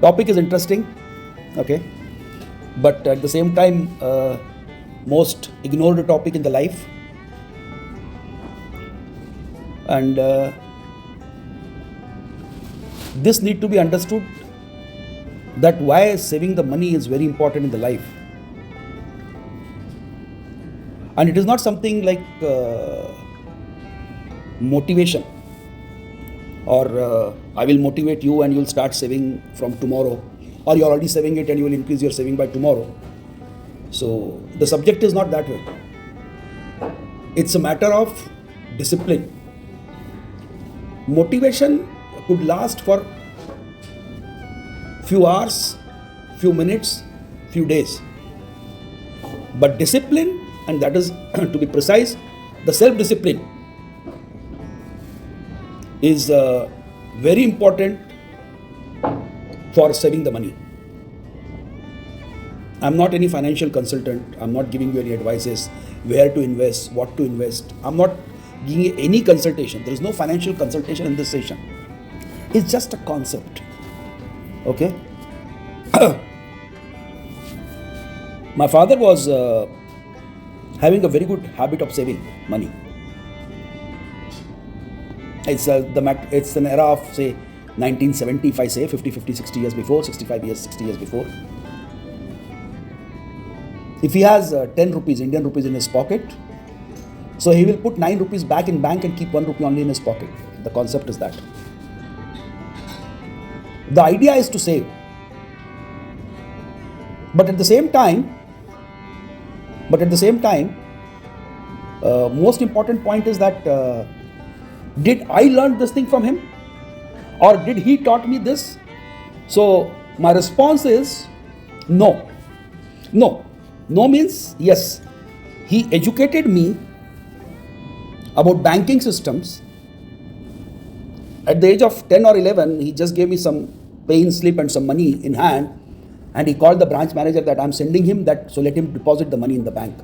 Topic is interesting, okay, but at the same time, most ignored topic in the life, and this need to be understood that why saving the money is very important in the life, and it is not something like motivation or I will motivate you and you will start saving from tomorrow, or you are already saving it and you will increase your saving by tomorrow. So the subject is not that way. It's a matter of discipline. Motivation could last for few hours, few minutes, few days, but discipline, and that is to be precise, the self-discipline is very important for saving the money. I'm not any financial consultant. I'm not giving you any advices where to invest, what to invest. I'm not giving you any consultation. There is no financial consultation in this session. It's just a concept. Okay? My father was having a very good habit of saving money. It's an era of, say, 1970, if I say, 50, 60 years before, 65 years, 60 years before. If he has 10 rupees, Indian rupees in his pocket, so he will put 9 rupees back in bank and keep 1 rupee only in his pocket. The concept is that. The idea is to save. But at the same time, most important point is that did I learn this thing from him, or did he taught me this? So my response is no. No means yes. He educated me about banking systems. At the age of 10 or 11, he just gave me some pay-in slip and some money in hand, and he called the branch manager that I'm sending him that, so let him deposit the money in the bank.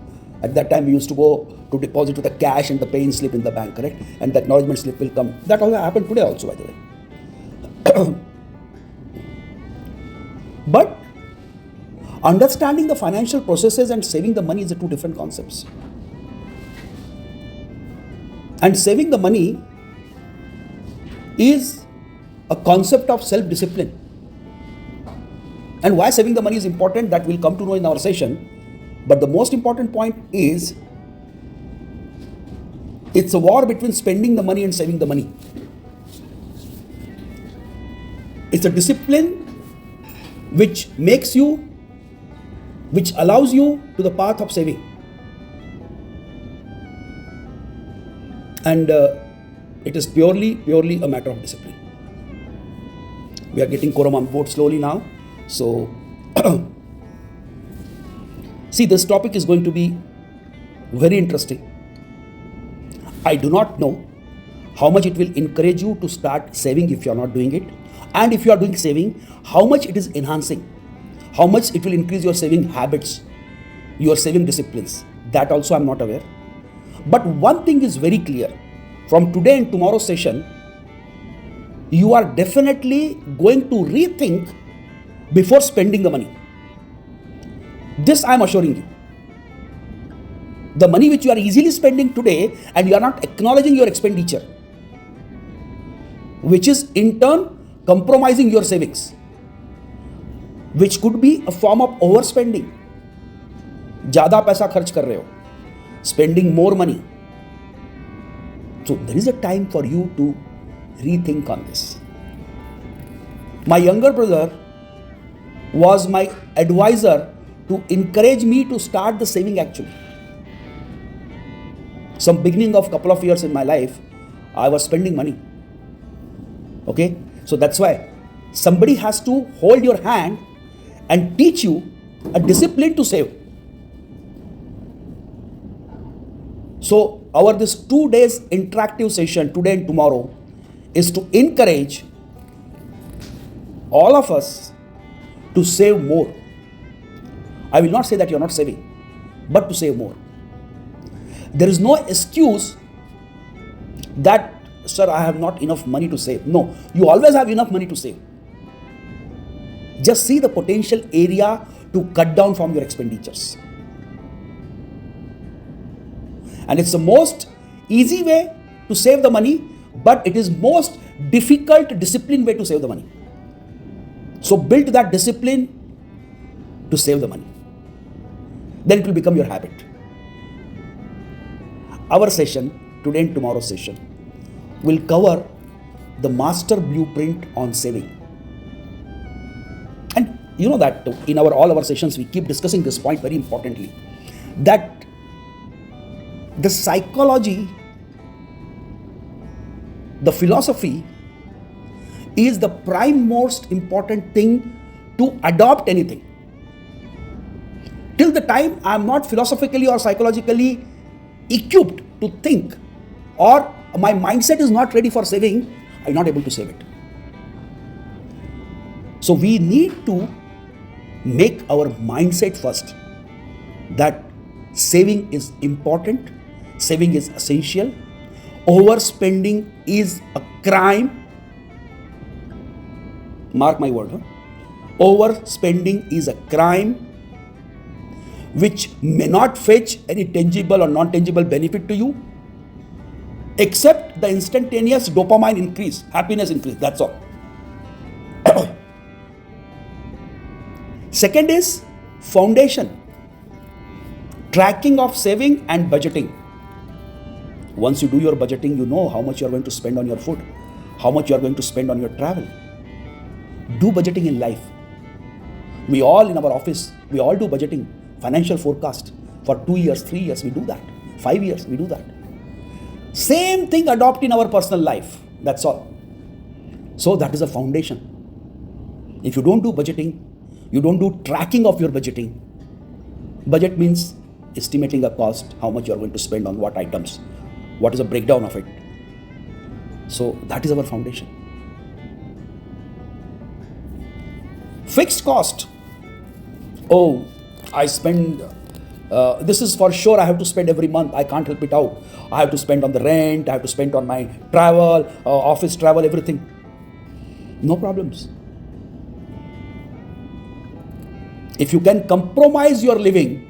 At that time, we used to go to deposit with the cash and the pay-in slip in the bank, correct? And the acknowledgement slip will come. That also happened today also, by the way. But understanding the financial processes and saving the money is the two different concepts. And saving the money is a concept of self-discipline. And why saving the money is important, that we'll come to know in our session. But the most important point is, it's a war between spending the money and saving the money. It's a discipline which allows you to the path of saving. And it is purely a matter of discipline. We are getting quorum on board slowly now. So, see, this topic is going to be very interesting. I do not know how much it will encourage you to start saving if you are not doing it. And if you are doing saving, how much it is enhancing. How much it will increase your saving habits, your saving disciplines. That also I am not aware. But one thing is very clear. From today and tomorrow's session, you are definitely going to rethink before spending the money. This I am assuring you. The money which you are easily spending today and you are not acknowledging your expenditure, which is in turn compromising your savings, which could be a form of overspending. ज़्यादा पैसा खर्च कर रहे हो, spending more money. So there is a time for you to rethink on this. My younger brother was my advisor to encourage me to start the saving actually. Some beginning of couple of years in my life, I was spending money. Okay, so that's why somebody has to hold your hand and teach you a discipline to save. So our this 2 days interactive session today and tomorrow is to encourage all of us to save more. I will not say that you are not saving, but to save more. There is no excuse that, sir, I have not enough money to save. No, you always have enough money to save. Just see the potential area to cut down from your expenditures. And it's the most easy way to save the money, but it is most difficult discipline way to save the money. So build that discipline to save the money. Then it will become your habit. Our session, today and tomorrow's session, will cover the master blueprint on saving. And you know that in all our sessions, we keep discussing this point very importantly, that the psychology, the philosophy is the prime most important thing to adopt anything. Till the time I am not philosophically or psychologically equipped to think, or my mindset is not ready for saving, I am not able to save it. So we need to make our mindset first that saving is important, saving is essential, overspending is a crime. Mark my word, overspending is a crime which may not fetch any tangible or non-tangible benefit to you, except the instantaneous dopamine increase, happiness increase, that's all. Second is foundation, tracking of saving and budgeting. Once you do your budgeting, you know how much you are going to spend on your food, how much you are going to spend on your travel. Do budgeting in life. We all in our office, we all do budgeting, financial forecast for 2 years, 3 years, we do that. 5 years, we do that. Same thing adopt in our personal life. That's all. So that is a foundation. If you don't do budgeting, you don't do tracking of your budgeting. Budget means estimating a cost, how much you are going to spend on what items, what is a breakdown of it. So that is our foundation. Fixed cost. Oh, I spend, this is for sure I have to spend every month. I can't help it out. I have to spend on the rent, I have to spend on my travel, office travel, everything. No problems. If you can compromise your living,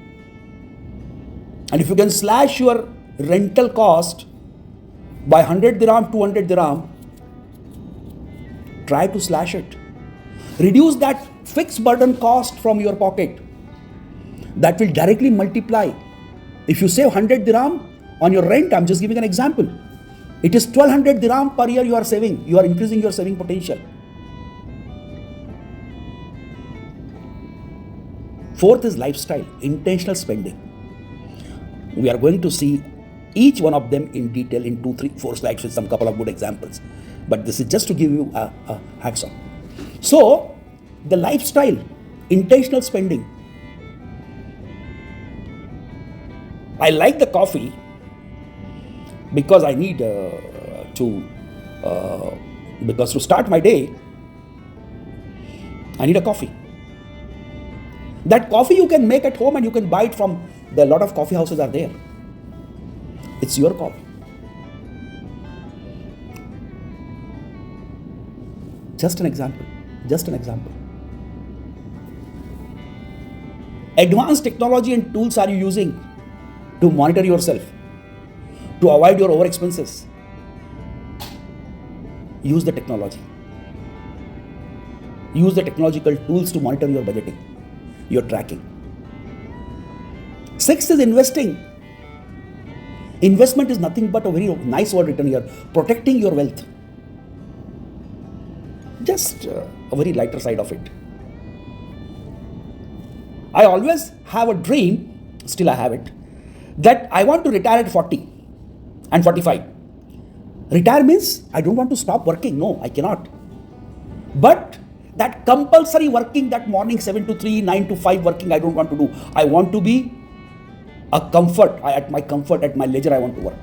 and if you can slash your rental cost by 100 dirham, 200 dirham, try to slash it. Reduce that fixed burden cost from your pocket. That will directly multiply. If you save 100 dirham on your rent, I'm just giving an example. It is 1200 dirham per year you are saving. You are increasing your saving potential. Fourth is lifestyle, intentional spending. We are going to see each one of them in detail in 2, 3, 4 slides with some couple of good examples. But this is just to give you a hats on. So, the lifestyle, intentional spending. I like the coffee because I need because to start my day, I need a coffee. That coffee you can make at home and you can buy it from a lot of coffee houses are there. It's your call. Just an example. Advanced technology and tools are you using to monitor yourself, to avoid your over expenses? Use the technology. Use the technological tools to monitor your budgeting, your tracking. Sixth is investing. Investment is nothing but a very nice word written here, protecting your wealth. Just a very lighter side of it. I always have a dream, still I have it, that I want to retire at 40 and 45. Retire means I don't want to stop working. No, I cannot. But that compulsory working, that morning 7 to 3, 9 to 5 working, I don't want to do. I want to be a comfort, at my leisure I want to work.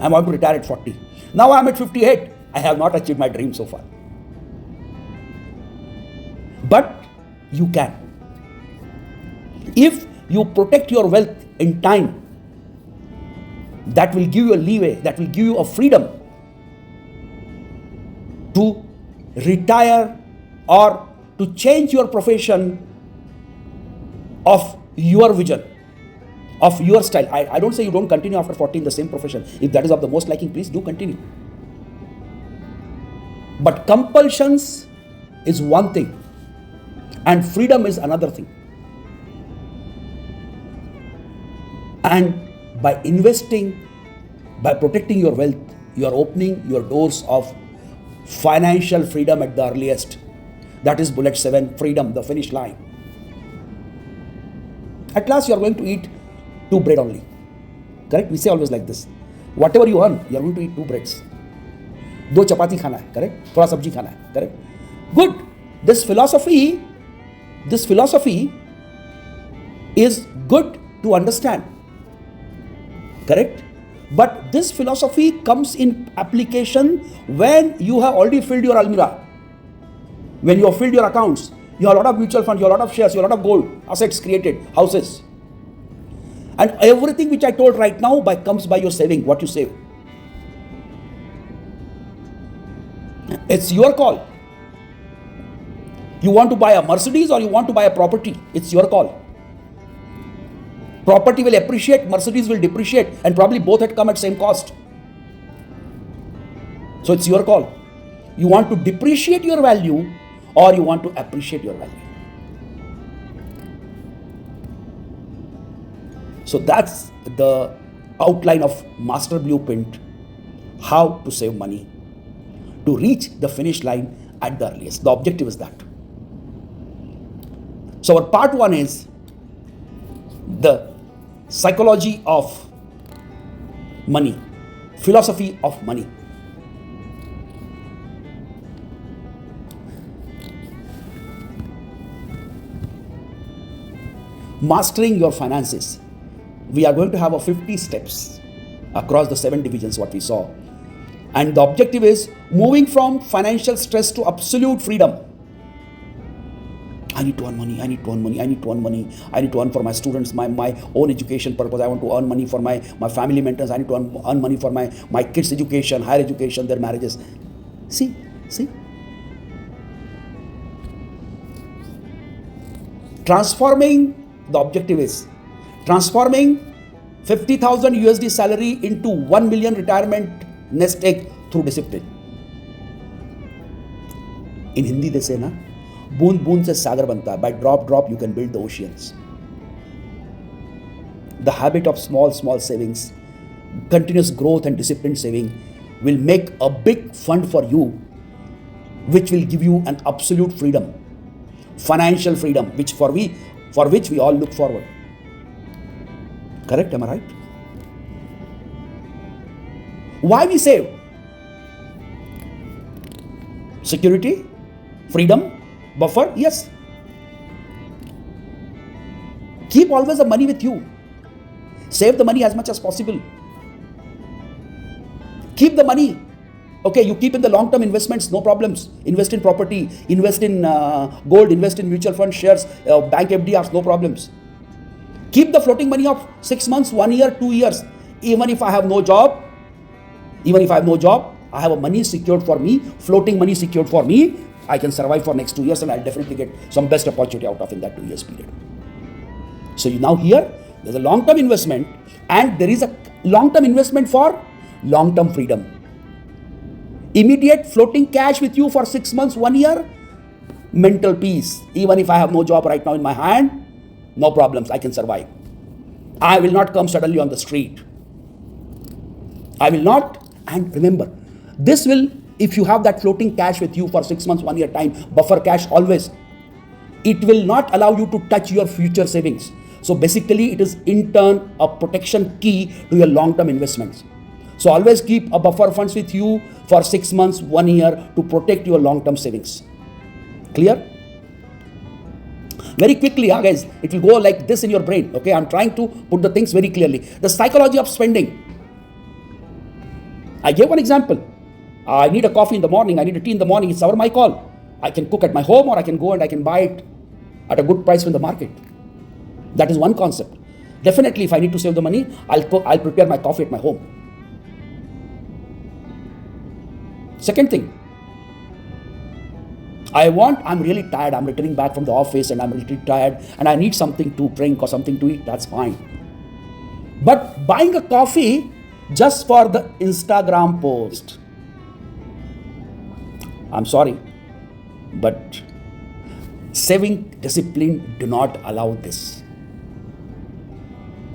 I want to retire at 40. Now I am at 58. I have not achieved my dream so far. But you can. If you protect your wealth in time, that will give you a leeway, that will give you a freedom to retire or to change your profession of your vision, of your style. I don't say you don't continue after 40 in the same profession. If that is of the most liking, please do continue. But compulsions is one thing and freedom is another thing. And by investing, by protecting your wealth, you are opening your doors of financial freedom at the earliest. That is bullet 7, freedom, the finish line. At last you are going to eat 2 bread only. Correct? We say always like this. Whatever you earn, you are going to eat 2 breads. 2 chapati khana hai, correct? Thoda sabji khana hai, correct? Good. This philosophy is good to understand. Correct? But this philosophy comes in application when you have already filled your almirah. When you have filled your accounts, you have a lot of mutual funds, you have a lot of shares, you have a lot of gold, assets created, houses. And everything which I told right now comes by your saving, what you save. It's your call. You want to buy a Mercedes or you want to buy a property, it's your call. Property will appreciate, Mercedes will depreciate, and probably both had come at same cost. So it's your call. You want to depreciate your value or you want to appreciate your value. So that's the outline of master blueprint, how to save money, to reach the finish line at the earliest. The objective is that. So our part 1 is the psychology of money, philosophy of money. Mastering your finances. We are going to have a 50 steps across the 7 divisions what we saw. And the objective is moving from financial stress to absolute freedom. I need to earn money, I need to earn money, I need to earn money, I need to earn for my students, my own education purpose. I want to earn money for my family mentors. I need to earn money for my kids' education, higher education, their marriages. See. The objective is transforming 50,000 USD salary into 1 million retirement nest egg through discipline. In Hindi they say na, बूंद बूंद से सागर बनता है. By drop drop you can build the oceans. The habit of small savings, continuous growth and disciplined saving will make a big fund for you, which will give you an absolute freedom, financial freedom, for which we all look forward. Correct? Am I right? Why we save? Security, freedom, buffer, yes. Keep always the money with you. Save the money as much as possible. Keep the money. Okay, you keep in the long-term investments, no problems. Invest in property, invest in gold, invest in mutual fund shares, bank FDRs, no problems. Keep the floating money of 6 months, 1 year, 2 years. Even if I have no job, I have a money secured for me, floating money secured for me. I can survive for next 2 years and I'll definitely get some best opportunity out of in that 2 years period. So you now here, there's a long-term investment and there is a long-term investment for long-term freedom. Immediate floating cash with you for 6 months, 1 year, mental peace. Even if I have no job right now in my hand, no problems, I can survive. I will not come suddenly on the street. I will not. And remember, this will, if you have that floating cash with you for 6 months, 1 year time, buffer cash always, it will not allow you to touch your future savings. So basically it is in turn a protection key to your long-term investments. So always keep a buffer funds with you for 6 months, 1 year to protect your long-term savings. Clear? Very quickly, guys, it will go like this in your brain. Okay, I'm trying to put the things very clearly. The psychology of spending. I gave one example. I need a coffee in the morning, I need a tea in the morning, it's my call. I can cook at my home or I can go and I can buy it at a good price from the market. That is one concept. Definitely, if I need to save the money, I'll prepare my coffee at my home. Second thing, I'm really tired, I'm returning back from the office and I'm really tired and I need something to drink or something to eat, that's fine. But buying a coffee just for the Instagram post, I'm sorry, but saving discipline do not allow this.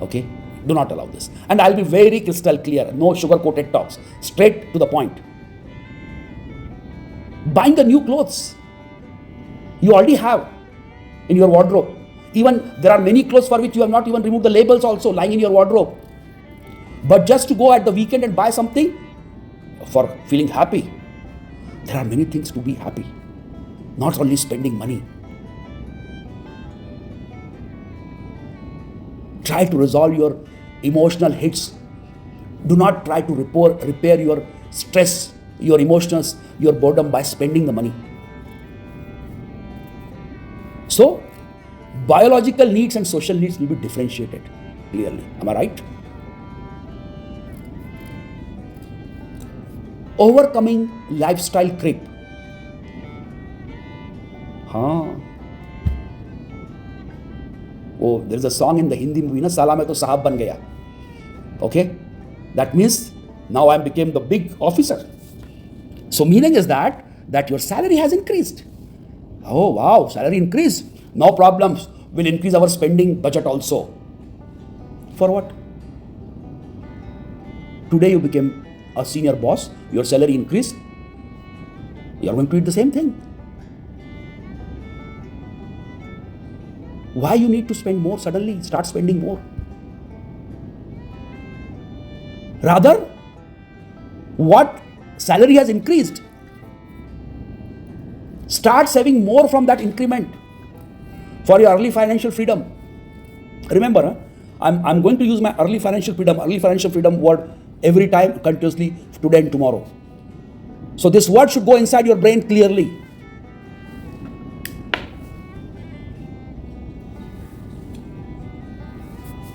Okay? Do not allow this. And I'll be very crystal clear, no sugar-coated talks, straight to the point. Buying the new clothes you already have in your wardrobe. Even there are many clothes for which you have not even removed the labels also lying in your wardrobe. But just to go at the weekend and buy something for feeling happy. There are many things to be happy, not only spending money. Try to resolve your emotional hits. Do not try to repair your stress, your emotions, your boredom by spending the money. So, biological needs and social needs will be differentiated clearly. Am I right? Overcoming lifestyle creep. Oh, there's a song in the Hindi movie, na Sala mein to sahab ban gaya. Okay? That means now I became the big officer. So meaning is that your salary has increased. Oh wow, salary increased. No problems. We'll increase our spending budget also. For what? Today you became a senior boss, your salary increased. You are going to eat the same thing. Why you need to spend more suddenly? Start spending more. Rather, what salary has increased, start saving more from that increment for your early financial freedom. Remember, I'm going to use my early financial freedom word every time continuously today and tomorrow. So this word should go inside your brain clearly.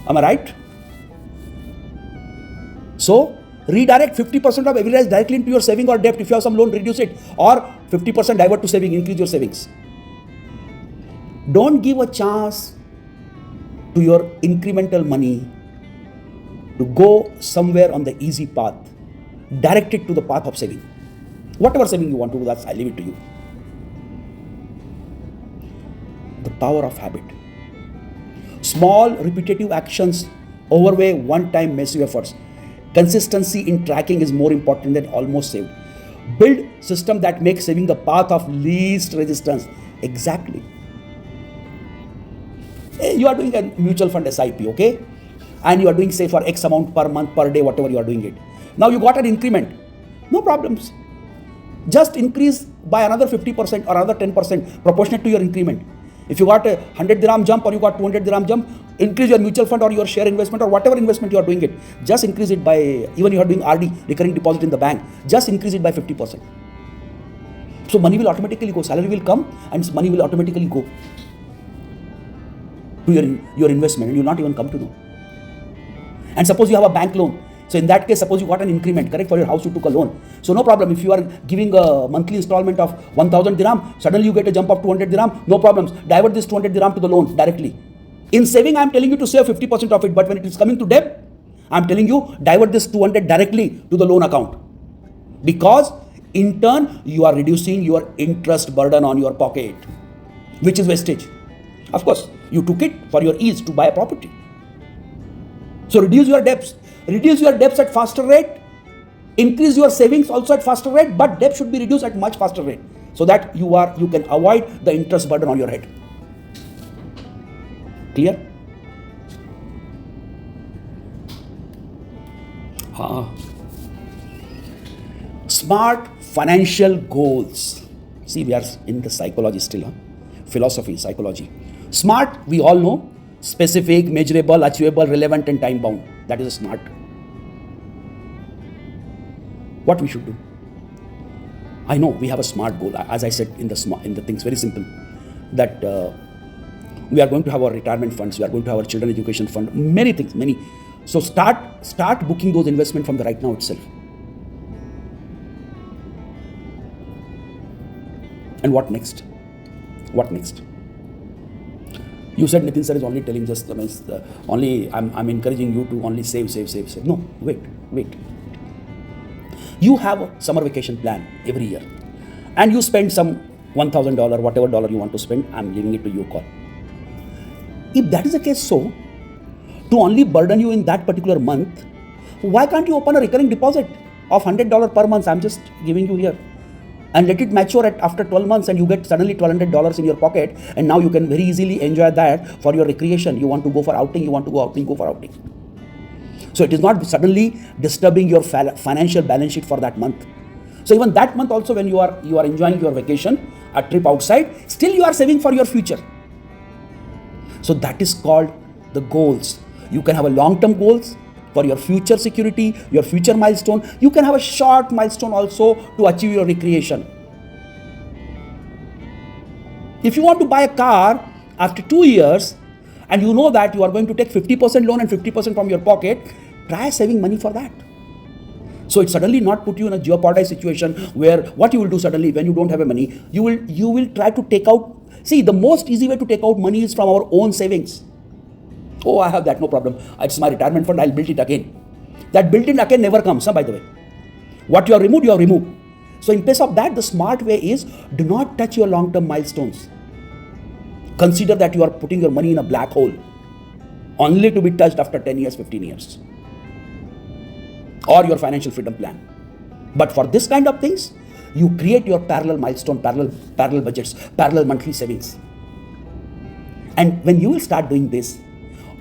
Am I right? So redirect 50% of every rise directly into your saving or debt. If you have some loan, reduce it, or 50% divert to saving, increase your savings. Don't give a chance to your incremental money to go somewhere on the easy path. Direct it to the path of saving. Whatever saving you want to do, that's I leave it to you. The power of habit. Small repetitive actions overweigh one-time massive efforts. Consistency in tracking is more important than almost saved. Build system that makes saving the path of least resistance. Exactly. You are doing a mutual fund SIP, okay? And you are doing say for X amount per month, per day, whatever you are doing it. Now you got an increment. No problems. Just increase by another 50% or another 10% proportionate to your increment. If you got a 100 dirham jump or you got 200 dirham jump, increase your mutual fund or your share investment or whatever investment you are doing it. Just increase it by, even you are doing RD, recurring deposit in the bank, just increase it by 50%. So money will automatically go, salary will come and money will automatically go to your investment and you will not even come to know. And suppose you have a bank loan. So in that case, suppose you got an increment, correct, for your house, you took a loan. So no problem. If you are giving a monthly installment of 1000 dirham, suddenly you get a jump of 200 dirham, no problems. Divert this 200 dirham to the loan directly. In saving, I am telling you to save 50% of it. But when it is coming to debt, I am telling you, divert this 200 directly to the loan account. Because in turn, you are reducing your interest burden on your pocket, which is wastage. Of course, you took it for your ease to buy a property. So reduce your debts. Reduce your debts at faster rate. Increase your savings also at faster rate, but debt should be reduced at much faster rate so that you can avoid the interest burden on your head. Clear? Smart financial goals. See, we are in the psychology still, philosophy, psychology. Smart, we all know, specific, measurable, achievable, relevant, and time bound. That is a smart. What we should do? I know we have a smart goal. As I said in the things, very simple. That we are going to have our retirement funds. We are going to have our children education fund. Many things, many. So start booking those investments from the right now itself. And what next? What next? You said Nitin sir is only telling just only I'm encouraging you to only save. No, wait. You have a summer vacation plan every year, and you spend some $1,000, whatever dollar you want to spend. I'm leaving it to your call. If that is the case, so to only burden you in that particular month, why can't you open a recurring deposit of $100 per month? I'm just giving you here. And let it mature after 12 months and you get suddenly $1,200 in your pocket, and now you can very easily enjoy that for your recreation. You want to go for outing, go for outing. So it is not suddenly disturbing your financial balance sheet for that month. So even that month also, when you are enjoying your vacation, a trip outside, still you are saving for your future. So that is called the goals. You can have a long-term goals for your future security, your future milestone. You can have a short milestone also to achieve your recreation. If you want to buy a car after 2 years and you know that you are going to take 50% loan and 50% from your pocket, try saving money for that. So it suddenly not put you in a jeopardized situation where what you will do suddenly when you don't have a money, you will try to take out. See, the most easy way to take out money is from our own savings. Oh, I have that, no problem. It's my retirement fund, I'll build it again. That built in again never comes, by the way. What you have removed. So in place of that, the smart way is do not touch your long-term milestones. Consider that you are putting your money in a black hole, only to be touched after 10 years, 15 years. Or your financial freedom plan. But for this kind of things, you create your parallel milestone, parallel budgets, parallel monthly savings. And when you will start doing this,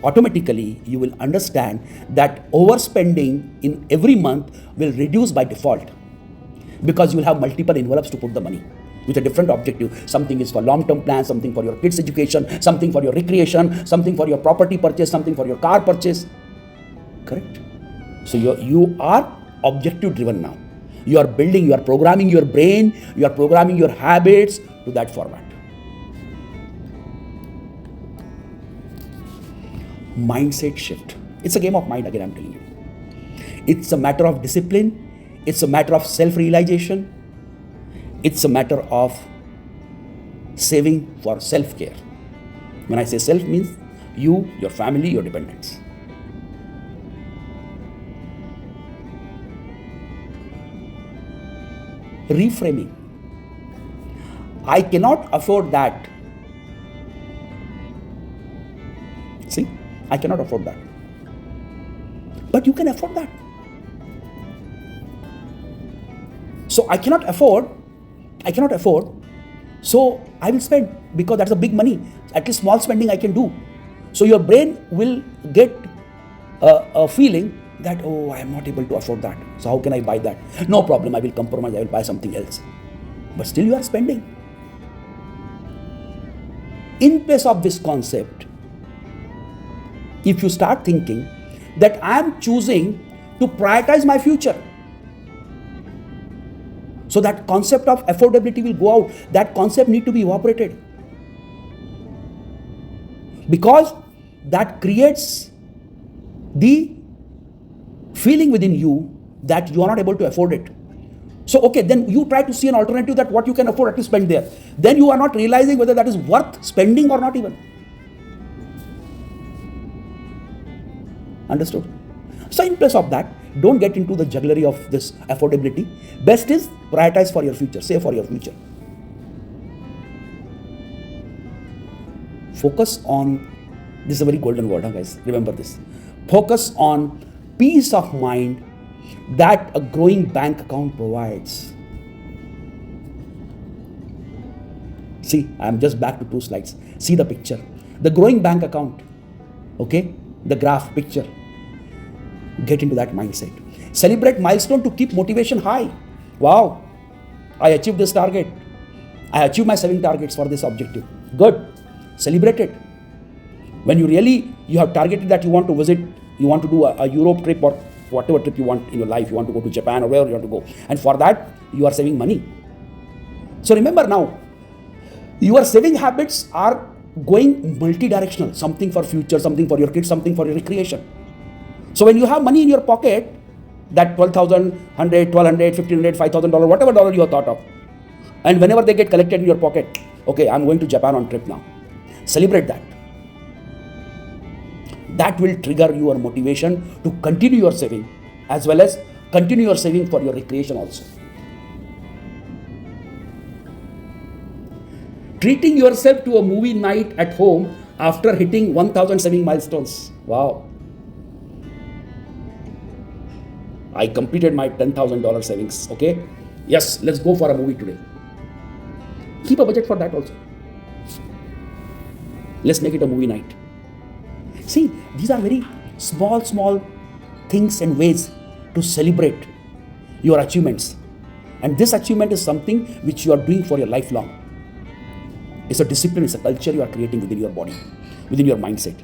automatically you will understand that overspending in every month will reduce by default, because you will have multiple envelopes to put the money with a different objective. Something is for long-term plans, something for your kids' education, something for your recreation, something for your property purchase, something for your car purchase. Correct? So you are objective driven now. You are building, you are programming your brain, you are programming your habits to that format. Mindset shift. It's a game of mind, again I'm telling you. It's a matter of discipline. It's a matter of self-realization. It's a matter of saving for self-care. When I say self, means you, your family, your dependents. Reframing. I cannot afford that. See? I cannot afford that. But you can afford that. So I cannot afford, so I will spend, because that's a big money. At least small spending I can do. So your brain will get a feeling that, oh, I am not able to afford that. So how can I buy that? No problem, I will compromise, I will buy something else. But still you are spending. In place of this concept, if you start thinking that I am choosing to prioritize my future, so that concept of affordability will go out. That concept need to be evaporated, because that creates the feeling within you that you are not able to afford it. So okay, then you try to see an alternative that what you can afford to spend there. Then you are not realizing whether that is worth spending or not even. Understood? So in place of that, don't get into the jugglery of this affordability. Best is prioritize for your future, save for your future. Focus on, this is a very golden word, guys. Remember this. Focus on peace of mind that a growing bank account provides. See, I'm just back to 2 slides. See the picture. The growing bank account. Okay? The graph picture. Get into that mindset. Celebrate milestone to keep motivation high. Wow, I achieved this target. I achieved my 7 targets for this objective. Good. Celebrate it. When you have targeted that you want to visit, you want to do a Europe trip or whatever trip you want in your life, you want to go to Japan or wherever you want to go. And for that, you are saving money. So remember now, your saving habits are going multi-directional. Something for future, something for your kids, something for your recreation. So when you have money in your pocket, that $12,000, $100, $1,200, $1,500, $5,000, whatever dollar you have thought of, And whenever they get collected in your pocket, okay, I'm going to Japan on trip now. Celebrate that. That will trigger your motivation to continue your saving, as well as continue your saving for your recreation also. Treating yourself to a movie night at home after hitting 1000 saving milestones. Wow. I completed my $10,000 savings. Okay. Yes, let's go for a movie today. Keep a budget for that also. Let's make it a movie night. See, these are very small things and ways to celebrate your achievements. And this achievement is something which you are doing for your lifelong. It's a discipline, it's a culture you are creating within your body, within your mindset.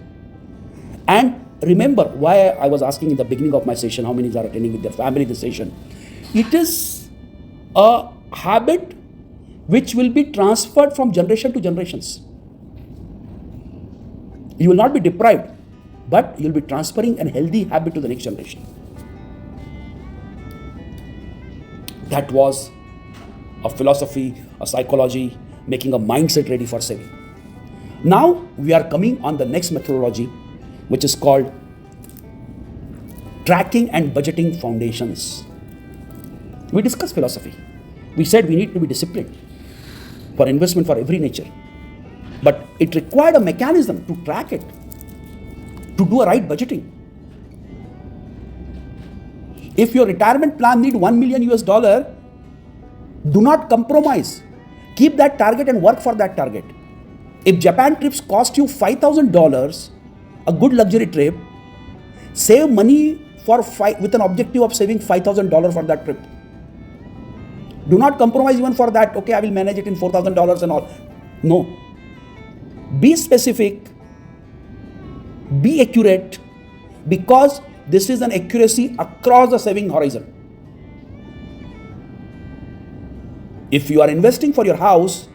And remember why I was asking in the beginning of my session, how many are attending with their family this session. It is a habit which will be transferred from generation to generations. You will not be deprived, but you will be transferring a healthy habit to the next generation. That was a philosophy, a psychology, making a mindset ready for saving. Now we are coming on the next methodology, which is called tracking and budgeting foundations. We discussed philosophy. We said we need to be disciplined for investment for every nature. But it required a mechanism to track it, to do a right budgeting. If your retirement plan need $1 million, do not compromise. Keep that target and work for that target. If Japan trips cost you $5,000, a good luxury trip, save money with an objective of saving $5,000 for that trip. Do not compromise even for that. Okay, I will manage it in $4,000 and all. No. Be specific, be accurate, because this is an accuracy across the saving horizon. If you are investing for your house,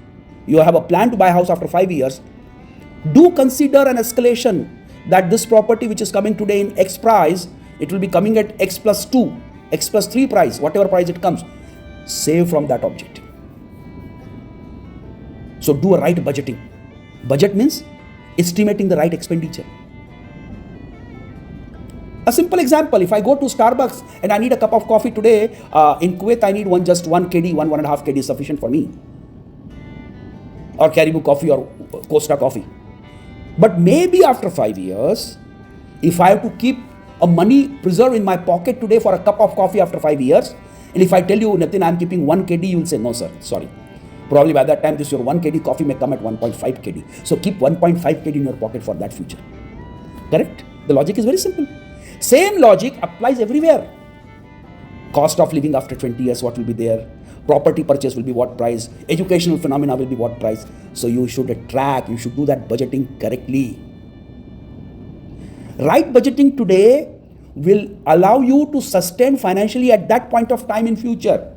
you have a plan to buy a house after 5 years, do consider an escalation that this property which is coming today in X price, it will be coming at X plus 2, X plus 3 price, whatever price it comes. Save from that objective. So do a right budgeting. Budget means estimating the right expenditure. A simple example, if I go to Starbucks and I need a cup of coffee today, in Kuwait I need just 1 kd, 1.5 kd is sufficient for me. Or Caribou coffee or Costa coffee. But maybe after 5 years, if I have to keep a money preserved in my pocket today for a cup of coffee after 5 years, and if I tell you, Nitin, I am keeping 1 kd, you will say, no sir, sorry. Probably by that time, this your 1 kd coffee may come at 1.5 kd. So keep 1.5 kd in your pocket for that future. Correct? The logic is very simple. Same logic applies everywhere. Cost of living after 20 years, what will be there? Property purchase will be what price? Educational phenomena will be what price? So you should track, you should do that budgeting correctly. Right budgeting today will allow you to sustain financially at that point of time in future.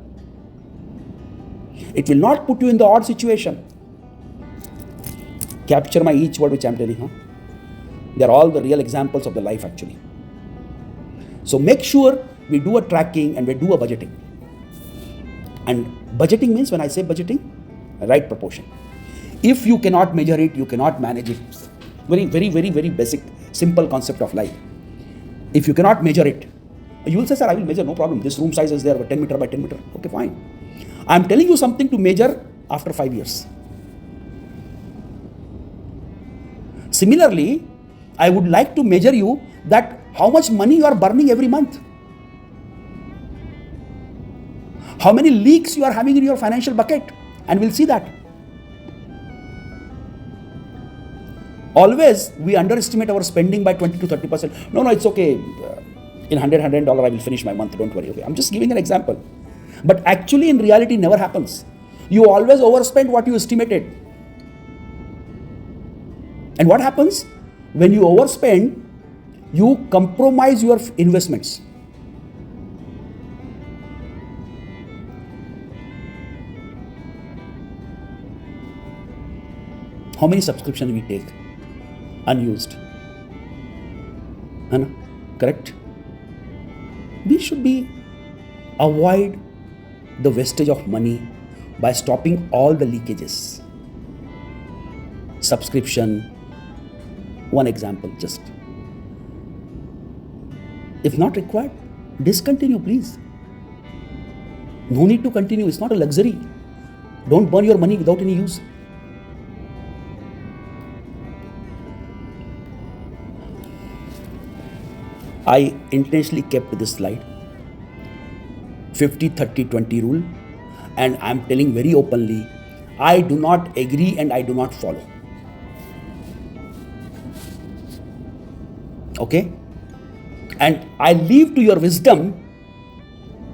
It will not put you in the odd situation. Capture my each word which I am telling. Huh? They are all the real examples of the life actually. So make sure we do a tracking and we do a budgeting. And budgeting means, when I say budgeting, right proportion. If you cannot measure it, you cannot manage it. Very basic, simple concept of life. If you cannot measure it, you will say, sir, I will measure, no problem. This room size is there, 10 meter by 10 meter. Okay, fine. I am telling you something to measure after 5 years. Similarly, I would like to measure you that how much money you are burning every month. How many leaks you are having in your financial bucket, and we'll see that. Always we underestimate our spending by 20 to 30%. No, it's okay. In $100 I will finish my month. Don't worry. Okay, I'm just giving an example. But actually, in reality, never happens. You always overspend what you estimated. And what happens? When you overspend, you compromise your investments. How many subscriptions we take unused? Correct? We should avoid the wastage of money by stopping all the leakages. Subscription, one example just. If not required, discontinue, please. No need to continue. It's not a luxury. Don't burn your money without any use. I intentionally kept this slide 50-30-20 rule, and I'm telling very openly, I do not agree and I do not follow. Okay? And I leave to your wisdom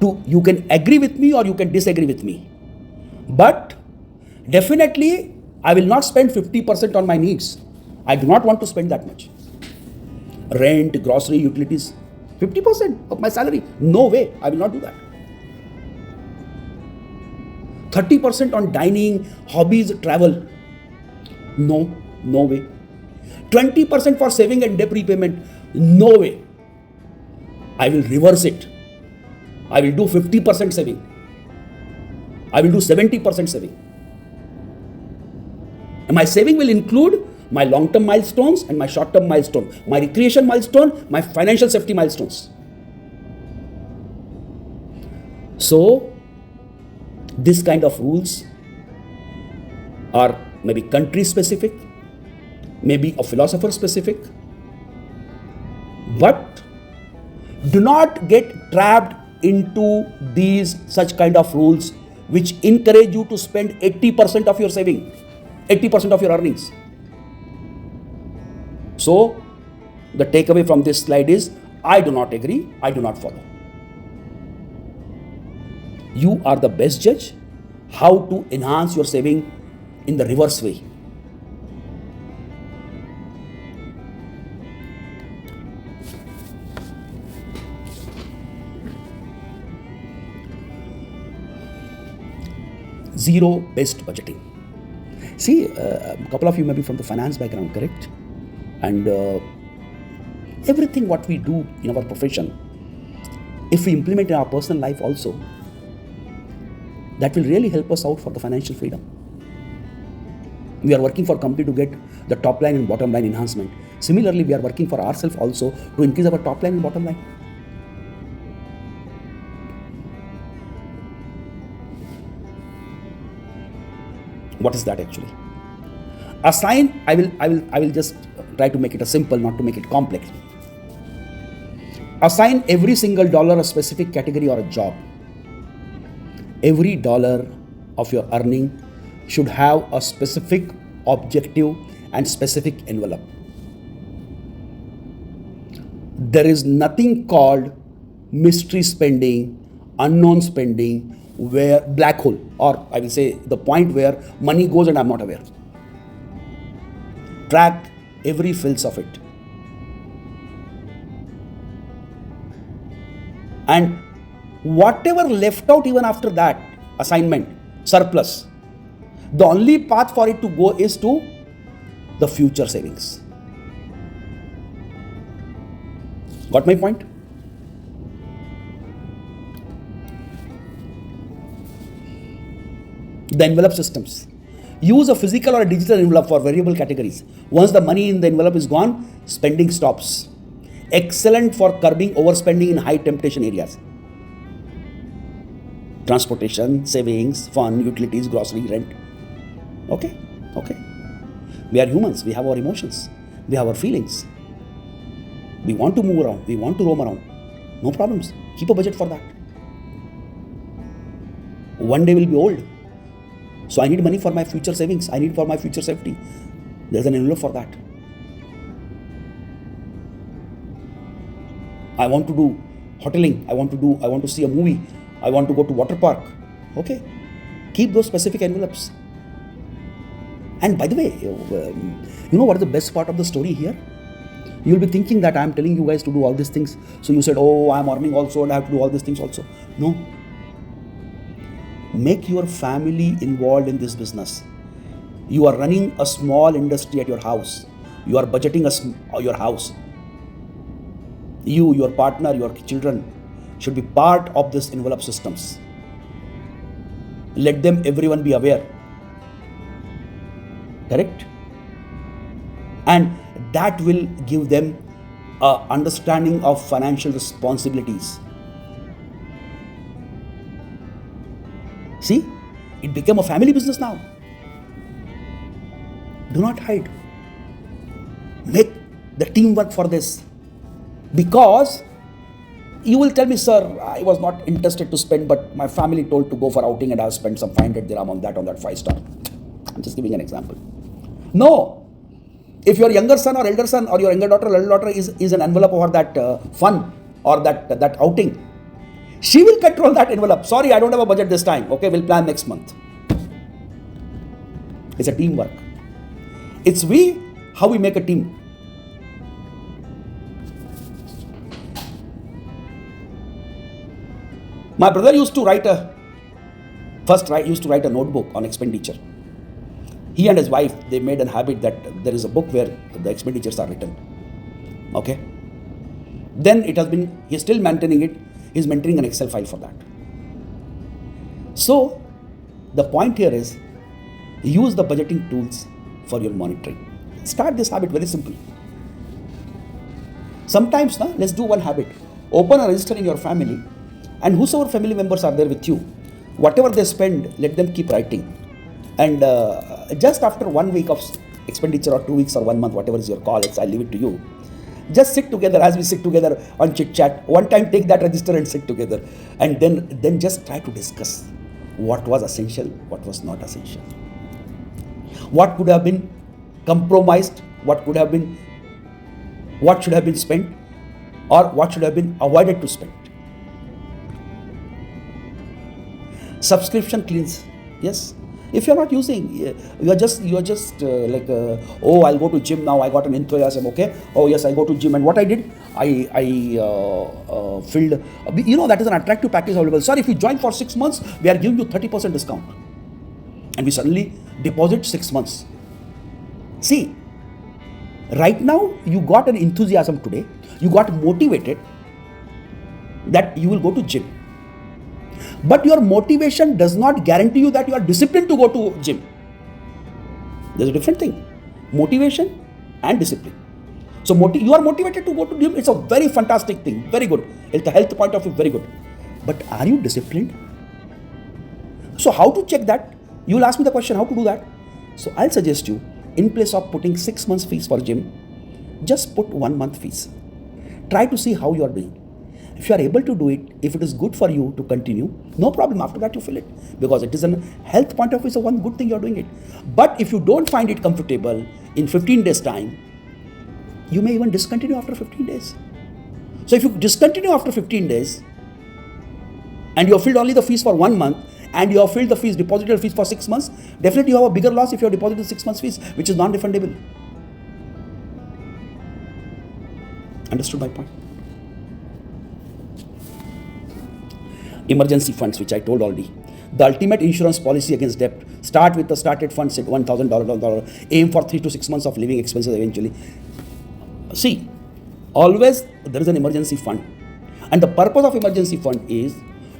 to, you can agree with me or you can disagree with me. But definitely, I will not spend 50% on my needs. I do not want to spend that much. Rent, grocery, utilities, 50% of my salary. No way, I will not do that. 30% on dining, hobbies, travel. No way. 20% for saving and debt repayment. No way. I will reverse it. I will do 50% saving. I will do 70% saving. And my saving will include my long-term milestones and my short-term milestone, my recreation milestone, my financial safety milestones. So, this kind of rules are maybe country specific, maybe a philosopher specific, but do not get trapped into these such kind of rules which encourage you to spend 80% of your saving, 80% of your earnings. So, the takeaway from this slide is, I do not agree, I do not follow. You are the best judge how to enhance your saving in the reverse way. Zero-based budgeting. See, a couple of you may be from the finance background, correct? And everything what we do in our profession, if we implement in our personal life also, that will really help us out for the financial freedom. We are working for a company to get the top line and bottom line enhancement. Similarly, we are working for ourselves also to increase our top line and bottom line. What is that actually? Assign, I will just try to make it a simple, not to make it complex. Assign every single dollar a specific category or a job. Every dollar of your earning should have a specific objective and specific envelope. There is nothing called mystery spending, unknown spending, where black hole, or I will say the point where money goes and I'm not aware. Track every fills of it. And whatever left out even after that assignment, surplus, the only path for it to go is to the future savings. Got my point? The envelope systems. Use a physical or a digital envelope for variable categories. Once the money in the envelope is gone, spending stops. Excellent for curbing overspending in high temptation areas. Transportation, savings, fun, utilities, grocery, rent. Okay. We are humans. We have our emotions. We have our feelings. We want to move around. We want to roam around. No problems. Keep a budget for that. One day we'll be old. So I need money for my future savings. I need for my future safety. There's an envelope for that. I want to do hoteling. I want to see a movie. I want to go to water park. Okay. Keep those specific envelopes. And by the way, you know what is the best part of the story here? You'll be thinking that I'm telling you guys to do all these things. So you said, oh, I'm earning also and I have to do all these things also. No. Make your family involved in this business. You are running a small industry at your house. You are budgeting your house. You, your partner, your children should be part of this envelope systems. Let them, everyone be aware. Correct? And that will give them a understanding of financial responsibilities. See, it became a family business now. Do not hide. Make the teamwork for this. Because you will tell me, sir, I was not interested to spend, but my family told to go for outing and I've spent some 500 dirham on that 5-star. I'm just giving an example. No. If your younger son or elder son or your younger daughter or elder daughter is an envelope for that fun or that outing, she will control that envelope. Sorry, I don't have a budget this time. Okay, we'll plan next month. It's a teamwork. It's how we make a team. My brother used to write a notebook on expenditure. He and his wife, they made a habit that there is a book where the expenditures are written. Okay. Then he's still maintaining it. He's maintaining an Excel file for that. So, the point here is, use the budgeting tools for your monitoring. Start this habit, very simple. Sometimes, let's do one habit. Open a register in your family, and whosoever family members are there with you, whatever they spend, let them keep writing. And just after 1 week of expenditure or 2 weeks or 1 month, whatever is your call, I'll leave it to you. Just sit together as we sit together on chit chat. One time take that register and sit together. And then just try to discuss what was essential, what was not essential. What could have been compromised, what should have been spent, or what should have been avoided to spend. Subscription cleans. Yes. If you're not using, you are just like, I'll go to gym now. I got an enthusiasm. Okay. Oh yes, I go to gym. And what I did, I filled. That is an attractive package available. Sorry, if you join for 6 months, we are giving you 30% discount. And we suddenly deposit 6 months. See, right now you got an enthusiasm today. You got motivated that you will go to gym. But your motivation does not guarantee you that you are disciplined to go to gym. There's a different thing. Motivation and discipline. So you are motivated to go to gym. It's a very fantastic thing. Very good. It's a health point of view, very good. But are you disciplined? So how to check that? You will ask me the question, how to do that? So I'll suggest you, in place of putting 6 months fees for gym, just put 1 month fees. Try to see how you are doing. If you are able to do it, if it is good for you to continue, no problem. After that, you fill it, because it is a health point of view. So one good thing you are doing it. But if you don't find it comfortable in 15 days time, you may even discontinue after 15 days. So if you discontinue after 15 days and you have filled only the fees for 1 month and you have filled the fees, deposited fees for 6 months, definitely you have a bigger loss if you have deposited 6 months fees, which is non-refundable. Understood my point? Emergency funds, which I told already. The ultimate insurance policy against debt. Start with the started funds at $1,000. Aim for 3 to 6 months of living expenses eventually. See, always there is an emergency fund. And the purpose of emergency fund is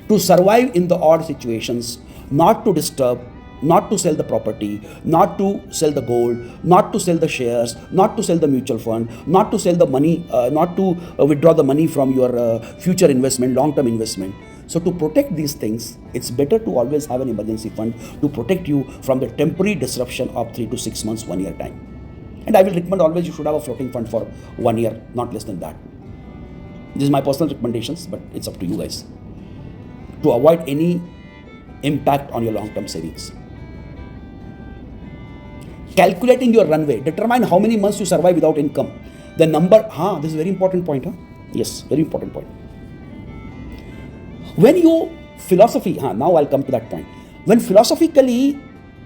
to survive in the odd situations, not to disturb, not to sell the property, not to sell the gold, not to sell the shares, not to sell the mutual fund, not to sell the money, not to withdraw the money from your future investment, long-term investment. So to protect these things, it's better to always have an emergency fund to protect you from the temporary disruption of 3 to 6 months, 1 year time. And I will recommend always you should have a floating fund for 1 year, not less than that. This is my personal recommendations, but it's up to you guys to avoid any impact on your long-term savings. Calculating your runway. Determine how many months you survive without income. The number, this is a very important point. Yes, very important point. When you philosophy, now I'll come to that point. When philosophically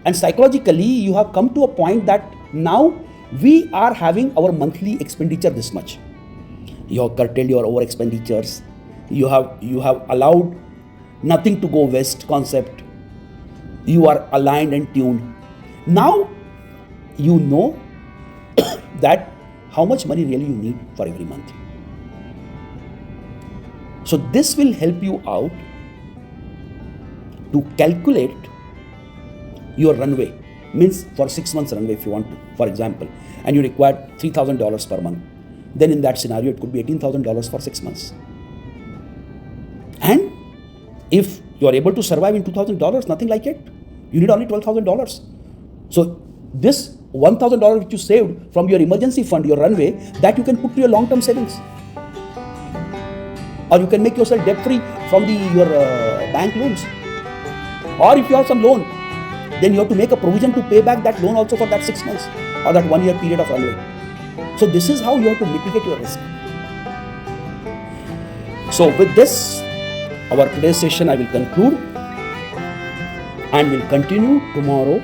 and psychologically you have come to a point that now we are having our monthly expenditure this much. You have curtailed your over expenditures. You have allowed nothing to go waste concept. You are aligned and tuned. Now you know that how much money really you need for every month. So this will help you out to calculate your runway, means for 6 months runway if you want to, for example, and you require $3,000 per month, then in that scenario it could be $18,000 for 6 months. And if you are able to survive in $2,000, nothing like it, you need only $12,000. So this $1,000 which you saved from your emergency fund, your runway, that you can put to your long-term savings, or you can make yourself debt free from your bank loans. Or if you have some loan, then you have to make a provision to pay back that loan also for that 6 months or that 1 year period of runway. So this is how you have to mitigate your risk. So with this, our today's session I will conclude, and will continue tomorrow